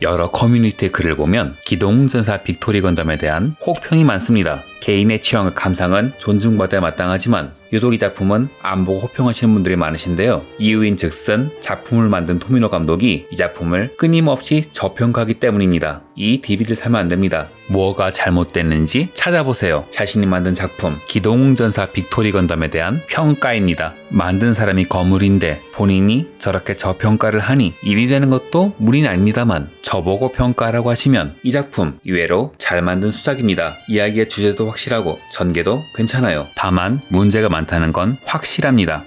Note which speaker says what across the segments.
Speaker 1: 여러 커뮤니티의 글을 보면 기동전사 빅토리 건담에 대한 혹평이 많습니다. 개인의 취향과 감상은 존중받아야 마땅하지만 유독 이 작품은 안 보고 호평하시는 분들이 많으신데요. 이유인 즉슨 작품을 만든 토미노 감독이 이 작품을 끊임없이 저평가하기 때문입니다. 이 DVD를 사면 안 됩니다. 뭐가 잘못됐는지 찾아보세요. 자신이 만든 작품 기동전사 빅토리 건담에 대한 평가입니다. 만든 사람이 거물인데 본인이 저렇게 저평가를 하니 일이 되는 것도 무리는 아닙니다만 저보고 평가하라고 하시면 이 작품 의외로 잘 만든 수작입니다. 이야기의 주제도 확실하고 전개도 괜찮아요. 다만 문제가 많다는 건 확실합니다.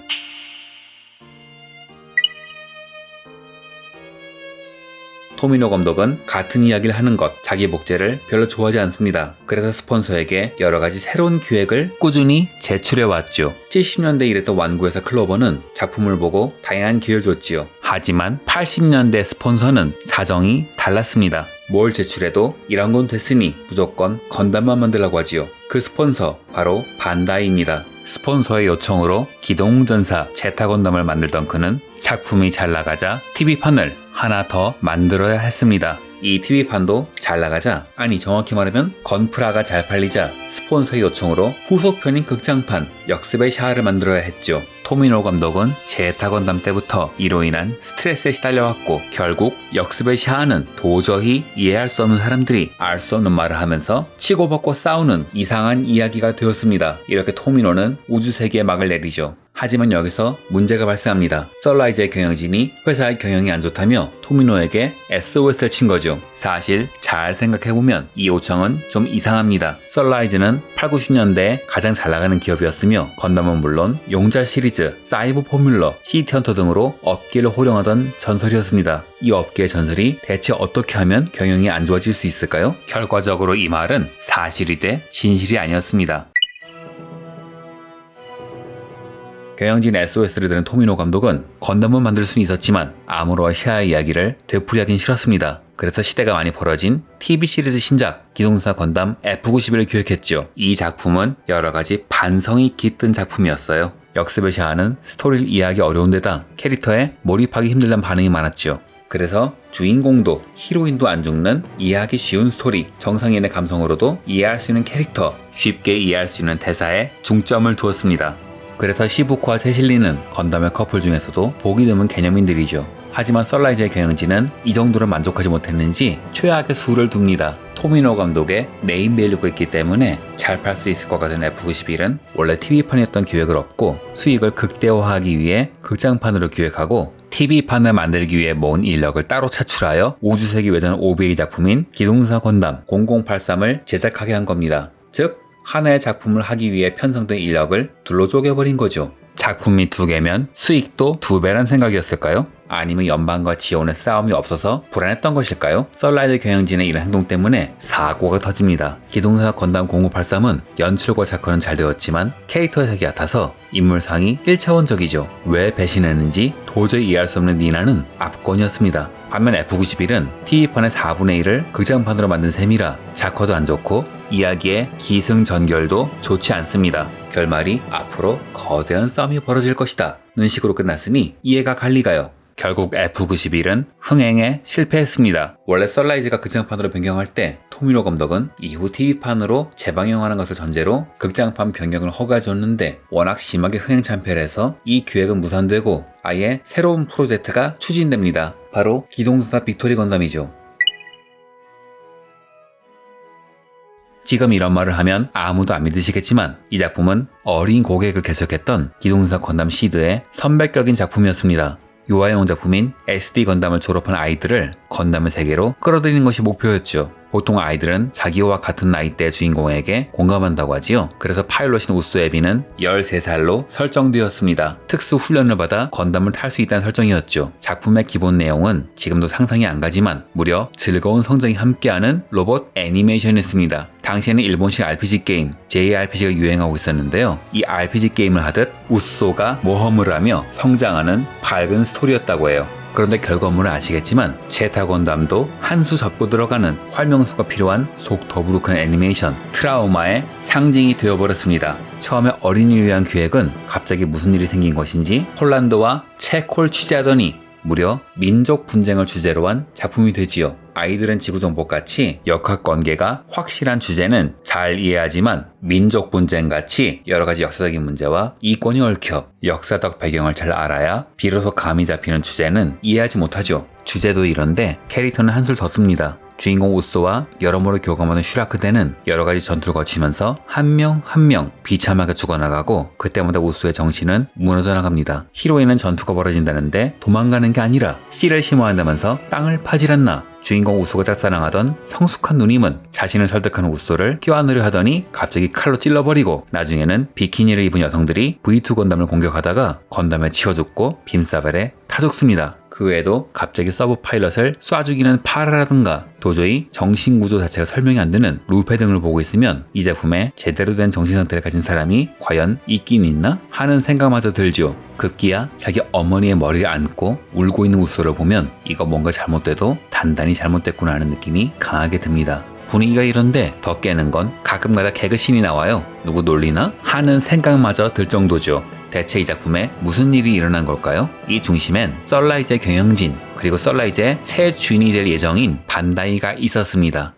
Speaker 1: 토미노 감독은 같은 이야기를 하는 것, 자기 복제를 별로 좋아하지 않습니다. 그래서 스폰서에게 여러가지 새로운 기획을 꾸준히 제출해왔죠. 70년대에 일했던 완구에서 클로버는 작품을 보고 다양한 기회를 줬지요. 하지만 80년대 스폰서는 사정이 달랐습니다. 뭘 제출해도 이런 건 됐으니 무조건 건담만 만들라고 하지요. 그 스폰서 바로 반다이입니다. 스폰서의 요청으로 기동전사 제타 건담을 만들던 그는 작품이 잘 나가자 TV판을 하나 더 만들어야 했습니다. 이 TV판도 잘 나가자, 아니 정확히 말하면 건프라가 잘 팔리자 스폰서의 요청으로 후속편인 극장판 역습의 샤아를 만들어야 했죠. 토미노 감독은 제타 건담 때부터 이로 인한 스트레스에 시달려왔고 결국 역습의 샤아는 도저히 이해할 수 없는 사람들이 알 수 없는 말을 하면서 치고받고 싸우는 이상한 이야기가 되었습니다. 이렇게 토미노는 우주세계에 막을 내리죠. 하지만 여기서 문제가 발생합니다. 썰라이즈의 경영진이 회사의 경영이 안 좋다며 토미노에게 SOS를 친 거죠. 사실 잘 생각해보면 이 요청은 좀 이상합니다. 썰라이즈는 8, 90년대에 가장 잘 나가는 기업이었으며 건담은 물론 용자 시리즈, 사이버 포뮬러, 시티헌터 등으로 업계를 호령하던 전설이었습니다. 이 업계의 전설이 대체 어떻게 하면 경영이 안 좋아질 수 있을까요? 결과적으로 이 말은 사실이 돼 진실이 아니었습니다. 경영진 SOS를 들은 토미노 감독은 건담은 만들 수는 있었지만 아무로와 샤아의 이야기를 되풀이하긴 싫었습니다. 그래서 시대가 많이 벌어진 TV 시리즈 신작 기동전사 건담 F91을 기획했죠. 이 작품은 여러가지 반성이 깃든 작품이었어요. 역습의 샤아는 스토리를 이해하기 어려운 데다 캐릭터에 몰입하기 힘들다는 반응이 많았죠. 그래서 주인공도 히로인도 안 죽는 이해하기 쉬운 스토리, 정상인의 감성으로도 이해할 수 있는 캐릭터, 쉽게 이해할 수 있는 대사에 중점을 두었습니다. 그래서 시부코와 세실리는 건담의 커플 중에서도 보기 드문 개념인들이죠. 하지만 썰라이즈의 경영진은 이 정도로 만족하지 못했는지 최악의 수를 둡니다. 토미노 감독의 네임밸류가 있기 때문에 잘 팔 수 있을 것 같은 F91은 원래 TV판이었던 기획을 업고 수익을 극대화하기 위해 극장판으로 기획하고 TV판을 만들기 위해 모은 인력을 따로 차출하여 우주세계 외전 OVA 작품인 기동전사 건담 0083을 제작하게 한 겁니다. 즉 하나의 작품을 하기 위해 편성된 인력을 둘로 쪼개버린 거죠. 작품이 2개면 수익도 2배란 생각이었을까요? 아니면 연방과 지원의 싸움이 없어서 불안했던 것일까요? 썰라이즈 경영진의 이런 행동 때문에 사고가 터집니다. 기동전사 건담 0983은 연출과 작화는 잘 되었지만 캐릭터 색이 같아서 인물상이 1차원적이죠. 왜 배신했는지 도저히 이해할 수 없는 니나는 압권이었습니다. 반면 F91은 TV판의 4분의 1을 극장판으로 만든 셈이라 작화도 안 좋고 이야기의 기승전결도 좋지 않습니다. 결말이 앞으로 거대한 싸움이 벌어질 것이다 는 식으로 끝났으니 이해가 갈 리가요. 결국 F91은 흥행에 실패했습니다. 원래 썰라이즈가 극장판으로 변경할 때 토미노 감독은 이후 TV판으로 재방영하는 것을 전제로 극장판 변경을 허가해줬는데 워낙 심하게 흥행참패를 해서 이 기획은 무산되고 아예 새로운 프로젝트가 추진됩니다. 바로 기동전사 빅토리 건담이죠. 지금 이런 말을 하면 아무도 안 믿으시겠지만 이 작품은 어린 고객을 개척했던 기동전사 건담 시드의 선배격인 작품이었습니다. 유아용 작품인 SD 건담을 졸업한 아이들을 건담의 세계로 끌어들이는 것이 목표였죠. 보통 아이들은 자기와 같은 나이대의 주인공에게 공감한다고 하지요. 그래서 파일럿인 우스 에비는 13살로 설정되었습니다. 특수 훈련을 받아 건담을 탈 수 있다는 설정이었죠. 작품의 기본 내용은 지금도 상상이 안 가지만 무려 즐거운 성장이 함께하는 로봇 애니메이션이었습니다. 당시에는 일본식 RPG 게임 JRPG가 유행하고 있었는데요. 이 RPG 게임을 하듯 우쏘가 모험을 하며 성장하는 밝은 스토리였다고 해요. 그런데 결과물은 아시겠지만 제타 건담도 한 수 접고 들어가는 활명수가 필요한 속 더부룩한 애니메이션 트라우마의 상징이 되어버렸습니다. 처음에 어린이를 위한 기획은 갑자기 무슨 일이 생긴 것인지 폴란드와 체코를 취재하더니 무려 민족 분쟁을 주제로 한 작품이 되지요. 아이들은 지구정복같이 역학관계가 확실한 주제는 잘 이해하지만 민족 분쟁같이 여러가지 역사적인 문제와 이권이 얽혀 역사적 배경을 잘 알아야 비로소 감이 잡히는 주제는 이해하지 못하죠. 주제도 이런데 캐릭터는 한술 더 씁니다. 주인공 우소와 여러모로 교감하는 슈라크대는 여러가지 전투를 거치면서 한 명 한 명 비참하게 죽어나가고 그때마다 우소의 정신은 무너져 나갑니다. 히로인은 전투가 벌어진다는데 도망가는 게 아니라 씨를 심어야 한다면서 땅을 파질 않나. 주인공 우소가 짝사랑하던 성숙한 누님은 자신을 설득하는 우소를 껴안으려 하더니 갑자기 칼로 찔러버리고 나중에는 비키니를 입은 여성들이 V2 건담을 공격하다가 건담에 치워 죽고 빔사발에 타 죽습니다. 그 외에도 갑자기 서브 파일럿을 쏴 죽이는 파라라든가 도저히 정신구조 자체가 설명이 안 되는 루페 등을 보고 있으면 이 작품에 제대로 된 정신상태를 가진 사람이 과연 있긴 있나? 하는 생각마저 들죠. 급기야 자기 어머니의 머리를 안고 울고 있는 우소를 보면 이거 뭔가 잘못돼도 단단히 잘못됐구나 하는 느낌이 강하게 듭니다. 분위기가 이런데 더 깨는 건 가끔가다 개그신이 나와요. 누구 놀리나? 하는 생각마저 들 정도죠. 대체 이 작품에 무슨 일이 일어난 걸까요? 이 중심엔 썰라이즈의 경영진 그리고 썰라이즈의 새 주인이 될 예정인 반다이가 있었습니다.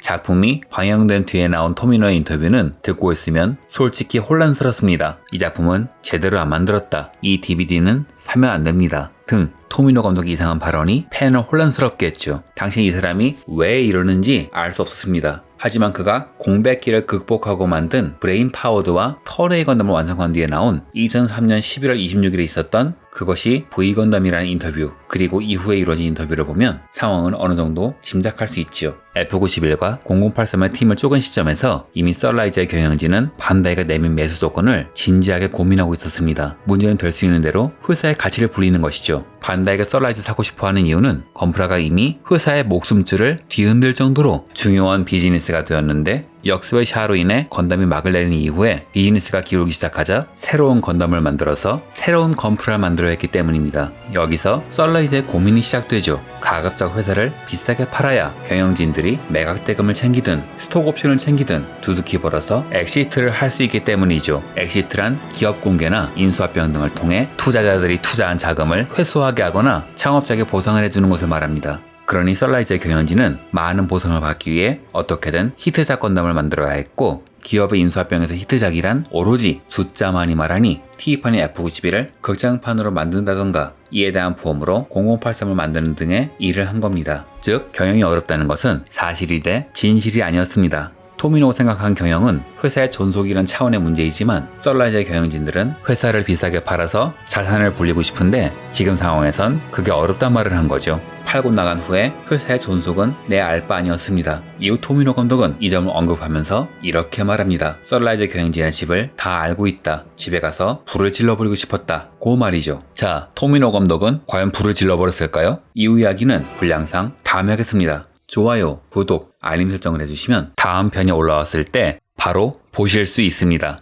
Speaker 1: 작품이 방영된 뒤에 나온 토미노의 인터뷰는 듣고 있으면 솔직히 혼란스럽습니다. 이 작품은 제대로 안 만들었다. 이 DVD는 사면 안 됩니다. 등 토미노 감독의 이상한 발언이 팬을 혼란스럽게 했죠. 당시 이 사람이 왜 이러는지 알 수 없었습니다. 하지만 그가 공백기를 극복하고 만든 브레인 파워드와 터레이 건담을 완성한 뒤에 나온 2003년 11월 26일에 있었던 그것이 V건담이라는 인터뷰 그리고 이후에 이루어진 인터뷰를 보면 상황은 어느 정도 짐작할 수 있죠. F91과 0083의 팀을 쪼갠 시점에서 이미 썰라이즈의 경영진은 반다이가 내민 매수 조건을 진지하게 고민하고 있었습니다. 문제는 될 수 있는 대로 회사의 가치를 불리는 것이죠. 반다이가 썰라이즈 사고 싶어하는 이유는 건프라가 이미 회사의 목숨줄을 뒤흔들 정도로 중요한 비즈니스가 되었는데 역습의 샤로 인해 건담이 막을 내린 이후에 비즈니스가 기울기 시작하자 새로운 건담을 만들어서 새로운 건프라를 만들어야 했기 때문입니다. 여기서 썰라이즈의 고민이 시작되죠. 가급적 회사를 비싸게 팔아야 경영진들이 매각 대금을 챙기든 스톡 옵션을 챙기든 두둑히 벌어서 엑시트를 할 수 있기 때문이죠. 엑시트란 기업 공개나 인수합병 등을 통해 투자자들이 투자한 자금을 회수하게 하거나 창업자에게 보상을 해주는 것을 말합니다. 그러니 썰라이즈의 경영진은 많은 보상을 받기 위해 어떻게든 히트작 건담을 만들어야 했고 기업의 인수합병에서 히트작이란 오로지 숫자만이 말하니 TV판이 F91을 극장판으로 만든다던가 이에 대한 보험으로 0083을 만드는 등의 일을 한 겁니다. 즉 경영이 어렵다는 것은 사실이 돼 진실이 아니었습니다. 토미노가 생각한 경영은 회사의 존속이란 차원의 문제이지만 썰라이즈의 경영진들은 회사를 비싸게 팔아서 자산을 불리고 싶은데 지금 상황에선 그게 어렵단 말을 한 거죠. 팔고 나간 후에 회사의 존속은 내 알 바 아니었습니다. 이후 토미노 감독은 이 점을 언급하면서 이렇게 말합니다. 썰라이즈 경영진의 집을 다 알고 있다. 집에 가서 불을 질러버리고 싶었다. 고 말이죠. 자, 토미노 감독은 과연 불을 질러버렸을까요? 이후 이야기는 분량상 다음에 하겠습니다. 좋아요, 구독, 알림 설정을 해주시면 다음 편이 올라왔을 때 바로 보실 수 있습니다.